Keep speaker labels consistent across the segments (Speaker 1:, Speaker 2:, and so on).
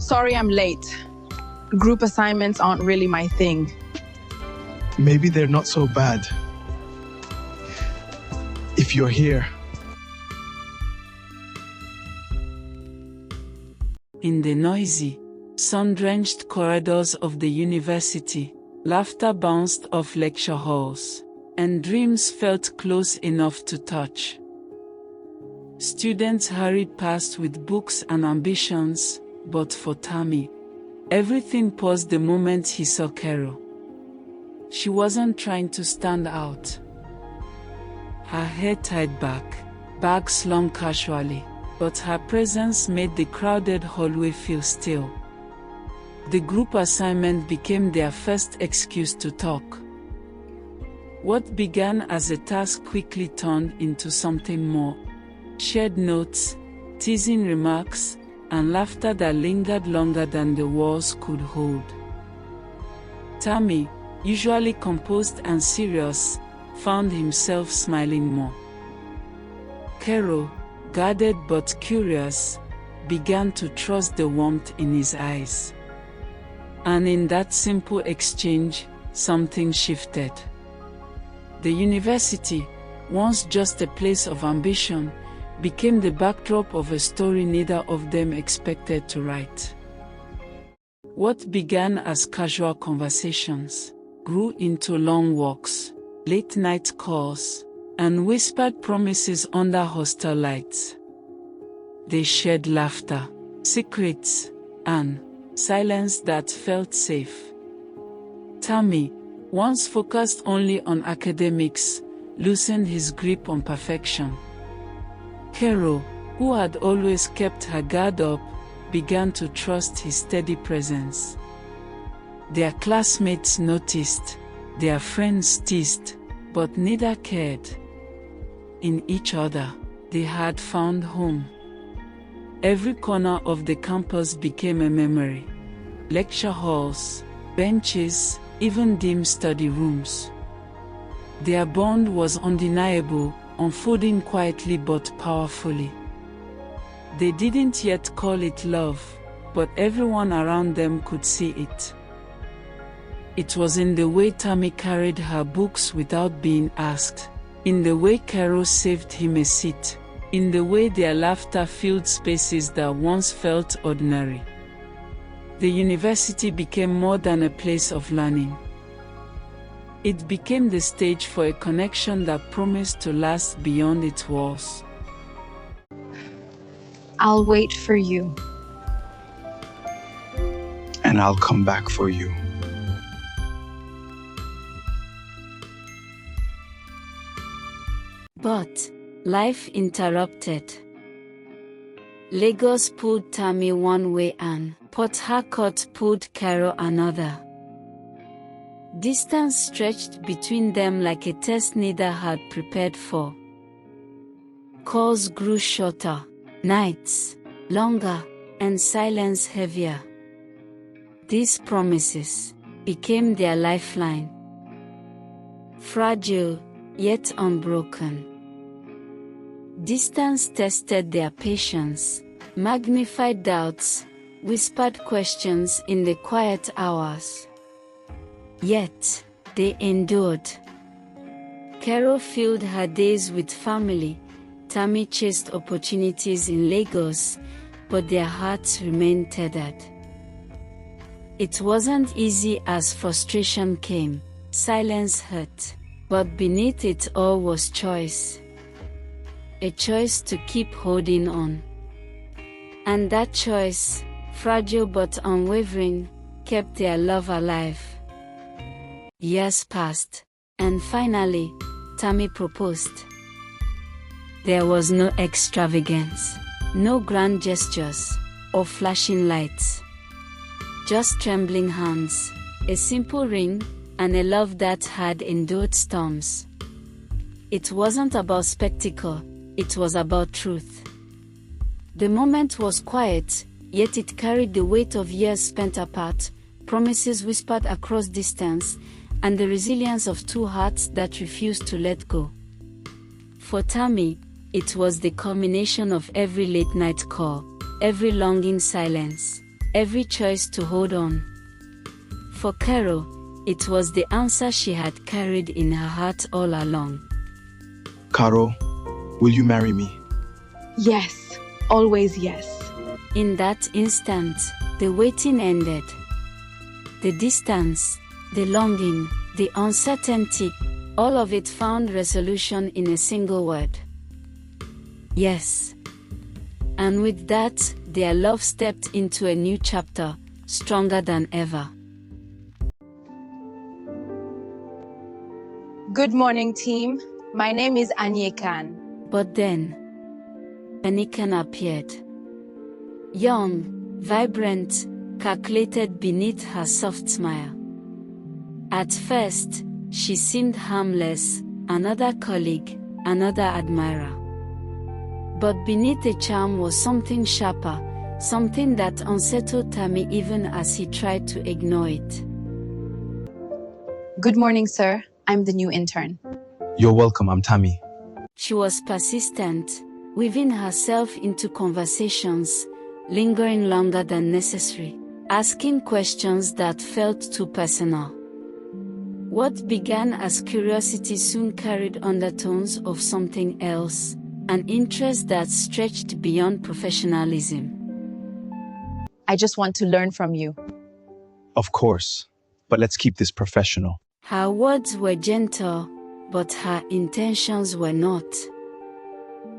Speaker 1: Sorry I'm late. Group assignments aren't really my thing.
Speaker 2: Maybe they're not so bad. If you're here.
Speaker 3: In the noisy, sun-drenched corridors of the university, laughter bounced off lecture halls, and dreams felt close enough to touch. Students hurried past with books and ambitions, but for Tammy, everything paused the moment he saw Karo. She wasn't trying to stand out. Her hair tied back, bag slung casually, but her presence made the crowded hallway feel still. The group assignment became their first excuse to talk. What began as a task quickly turned into something more. Shared notes, teasing remarks, and laughter that lingered longer than the walls could hold. Tammy, usually composed and serious, found himself smiling more. Karo, guarded but curious, began to trust the warmth in his eyes. And in that simple exchange, something shifted. The university, once just a place of ambition, became the backdrop of a story neither of them expected to write. What began as casual conversations grew into long walks, late-night calls, and whispered promises under hostel lights. They shared laughter, secrets, and silence that felt safe. Tammy, once focused only on academics, loosened his grip on perfection. Karo, who had always kept her guard up, began to trust his steady presence. Their classmates noticed, their friends teased, but neither cared. In each other, they had found home. Every corner of the campus became a memory. Lecture halls, benches, even dim study rooms. Their bond was undeniable, unfolding quietly but powerfully. They didn't yet call it love, but everyone around them could see it. It was in the way Tammy carried her books without being asked, in the way Karo saved him a seat, in the way their laughter filled spaces that once felt ordinary. The university became more than a place of learning. It became the stage for a connection that promised to last beyond its walls.
Speaker 4: I'll wait for you.
Speaker 2: And I'll come back for you.
Speaker 5: But life interrupted. Lagos pulled Tammy one way and Port Harcourt pulled Karo another. Distance stretched between them like a test neither had prepared for. Calls grew shorter, nights longer, and silence heavier. These promises became their lifeline. Fragile, yet unbroken. Distance tested their patience, magnified doubts, whispered questions in the quiet hours. Yet, they endured. Karo filled her days with family, Tammy chased opportunities in Lagos, but their hearts remained tethered. It wasn't easy as frustration came, silence hurt, but beneath it all was choice. A choice to keep holding on. And that choice, fragile but unwavering, kept their love alive. Years passed, and finally, Tammy proposed. There was no extravagance, no grand gestures, or flashing lights. Just trembling hands, a simple ring, and a love that had endured storms. It wasn't about spectacle, it was about truth. The moment was quiet, yet it carried the weight of years spent apart, promises whispered across distance, and the resilience of two hearts that refused to let go. For Tammy, it was the culmination of every late-night call, every longing silence, every choice to hold on. For Karo, it was the answer she had carried in her heart all along.
Speaker 2: Karo, will you marry me?
Speaker 1: Yes, always yes.
Speaker 5: In that instant, the waiting ended. The distance, the longing, the uncertainty, all of it found resolution in a single word. Yes. And with that, their love stepped into a new chapter, stronger than ever.
Speaker 1: Good morning, team. My name is Aniekan.
Speaker 5: But then, Aniekan appeared. Young, vibrant, calculated beneath her soft smile. At first, she seemed harmless, another colleague, another admirer. But beneath the charm was something sharper, something that unsettled Tammy even as he tried to ignore it.
Speaker 1: Good morning, sir. I'm the new intern.
Speaker 2: You're welcome, I'm Tammy.
Speaker 5: She was persistent, weaving herself into conversations, lingering longer than necessary, asking questions that felt too personal. What began as curiosity soon carried undertones of something else, an interest that stretched beyond professionalism.
Speaker 1: I just want to learn from you.
Speaker 2: Of course, but let's keep this professional.
Speaker 5: Her words were gentle, but her intentions were not.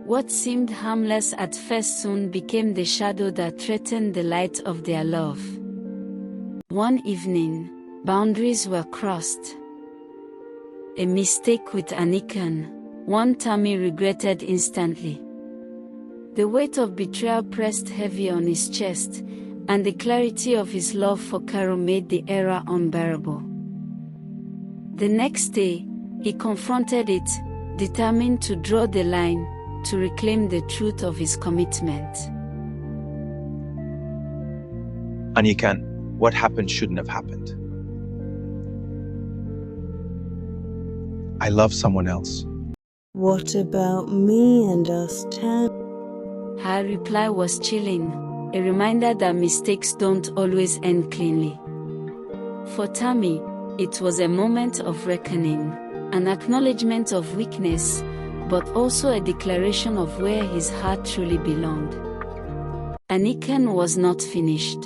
Speaker 5: What seemed harmless at first soon became the shadow that threatened the light of their love. One evening, boundaries were crossed. A mistake with Aniekan, one Tammy regretted instantly. The weight of betrayal pressed heavy on his chest, and the clarity of his love for Karo made the error unbearable. The next day, he confronted it, determined to draw the line, to reclaim the truth of his commitment.
Speaker 2: Aniekan, what happened shouldn't have happened. I love someone else.
Speaker 6: What about me and us, Tam?
Speaker 5: Her reply was chilling, a reminder that mistakes don't always end cleanly. For Tammy, it was a moment of reckoning, an acknowledgement of weakness, but also a declaration of where his heart truly belonged. Aniekan was not finished.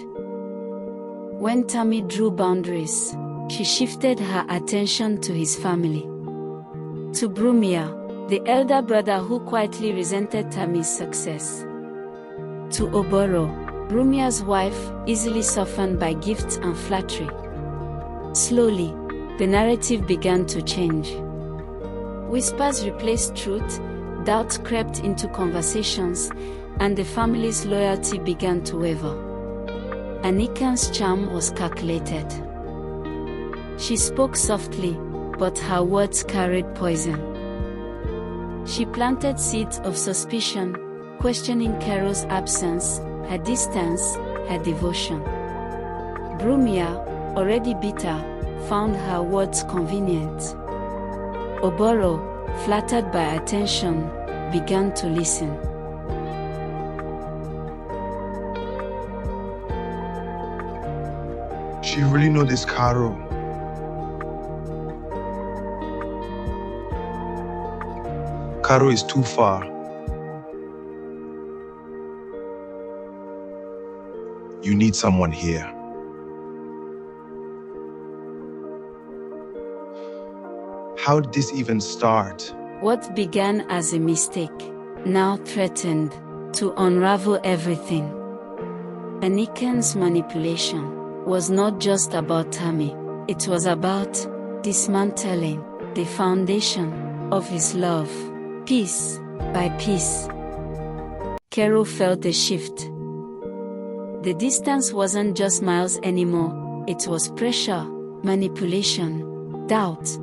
Speaker 5: When Tammy drew boundaries, she shifted her attention to his family. To Brumia, the elder brother who quietly resented Tammy's success. To Oboro, Brumia's wife, easily softened by gifts and flattery. Slowly, the narrative began to change. Whispers replaced truth, doubt crept into conversations, and the family's loyalty began to waver. Aniekan's charm was calculated. She spoke softly, but her words carried poison. She planted seeds of suspicion, questioning Karo's absence, her distance, her devotion. Brumia, already bitter, found her words convenient. Oboro, flattered by attention, began to listen.
Speaker 2: She really know this Karo. Karo is too far. You need someone here. How did this even start?
Speaker 5: What began as a mistake, now threatened to unravel everything. Aniekan's manipulation was not just about Tammy, it was about dismantling the foundation of his love, piece by piece. Karo felt the shift. The distance wasn't just miles anymore, it was pressure, manipulation, doubt.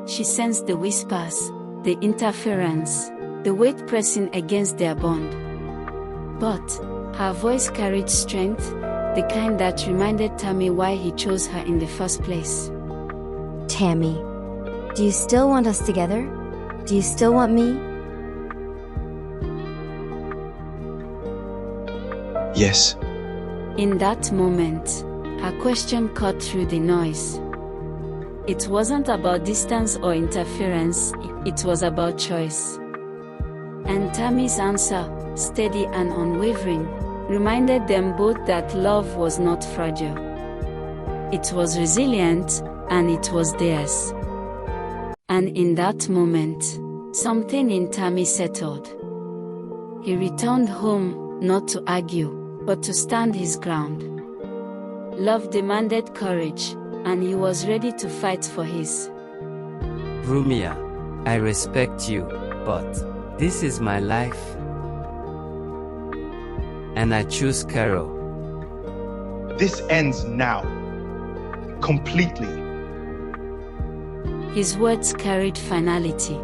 Speaker 5: She sensed the whispers, the interference, the weight pressing against their bond. But her voice carried strength, the kind that reminded Tammy why he chose her in the first place.
Speaker 4: Tammy, do you still want us together? Do you still want me?
Speaker 2: Yes.
Speaker 5: In that moment, her question cut through the noise. It wasn't about distance or interference, it was about choice. And Tammy's answer, steady and unwavering, reminded them both that love was not fragile. It was resilient, and it was theirs. And in that moment, something in Tammy settled. He returned home, not to argue, but to stand his ground. Love demanded courage, and he was ready to fight for his.
Speaker 7: Rumia, I respect you, but this is my life. And I choose Karo.
Speaker 2: This ends now. Completely.
Speaker 5: His words carried finality.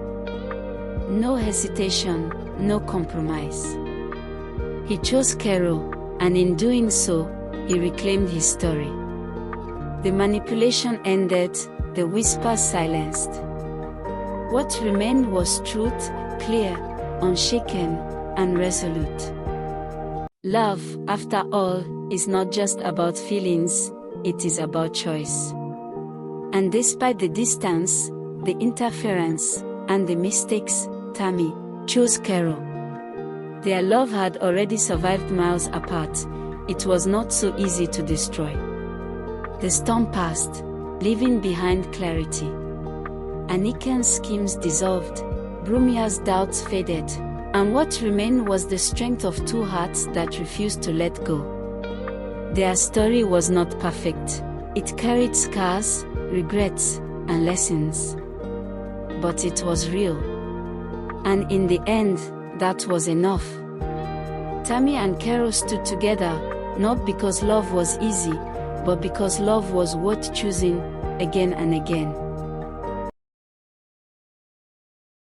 Speaker 5: No hesitation, no compromise. He chose Karo, and in doing so, he reclaimed his story. The manipulation ended, the whispers silenced. What remained was truth, clear, unshaken, and resolute. Love, after all, is not just about feelings, it is about choice. And despite the distance, the interference, and the mistakes, Tammy chose Karo. Their love had already survived miles apart. It was not so easy to destroy. The storm passed, leaving behind clarity. Aniekan's schemes dissolved, Brumia's doubts faded, and what remained was the strength of two hearts that refused to let go. Their story was not perfect. It carried scars, regrets, and lessons. But it was real. And in the end, that was enough. Tammy and Karo stood together, not because love was easy, but because love was worth choosing, again and again.